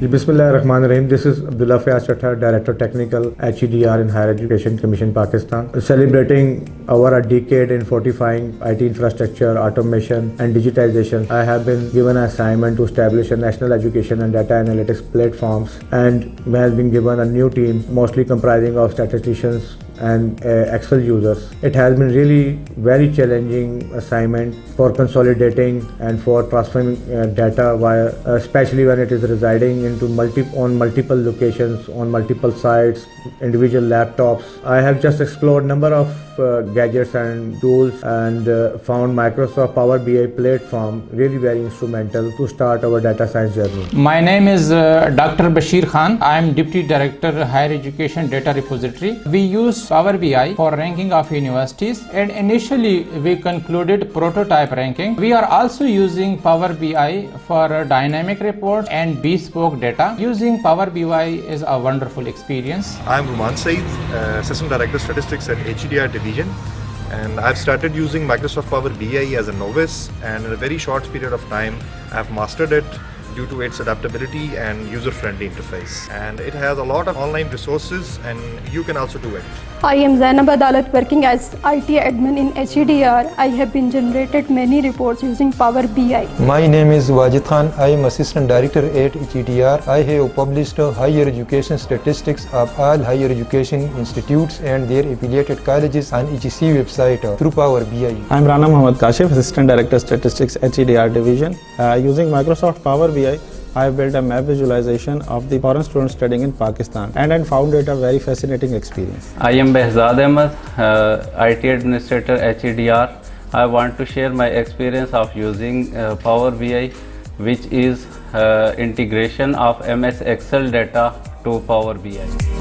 Bismillahirrahmanirrahim. This is Abdullah Fayaz Chattha, Director Technical HEDR in Higher Education Commission Pakistan. Celebrating over a decade in fortifying IT infrastructure, automation and digitization, I have been given an assignment to establish a national education and data analytics platforms, and has been given a new team mostly comprising of statisticians and Excel users. It has been really very challenging assignment for consolidating and for transferring data via, especially when it is residing into multiple locations, on multiple sites, individual laptops. I have just explored number of gadgets and tools and found Microsoft Power BI platform really very instrumental to start our data science journey. My name is Dr. Bashir Khan. I am Deputy Director Higher Education Data Repository. We use Power BI for ranking of universities, and initially we concluded prototype ranking. We are also using Power BI for dynamic reports and bespoke data. Using Power BI is a wonderful experience. I am Ruman Saeed, Assistant Director Statistics at HEDR Division, and I've started using Microsoft Power BI as a novice, and in a very short period of time I've mastered it due to its adaptability and user-friendly interface. And it has a lot of online resources, and you can also do it. I am Zainab Adalat, working as IT admin in HEDR. I have been generated many reports using Power BI. My name is Wajid Khan. I am Assistant Director at HEDR. I have published higher education statistics of all higher education institutes and their affiliated colleges on HEC website through Power BI. I am Rana Muhammad Kashif, Assistant Director Statistics at HEDR Division. Using Microsoft Power BI, I have built a map visualization of the foreign students studying in Pakistan, and I found it a very fascinating experience. I am Behzad Ahmed, IT Administrator HEDR. I want to share my experience of using Power BI, which is integration of MS Excel data to Power BI.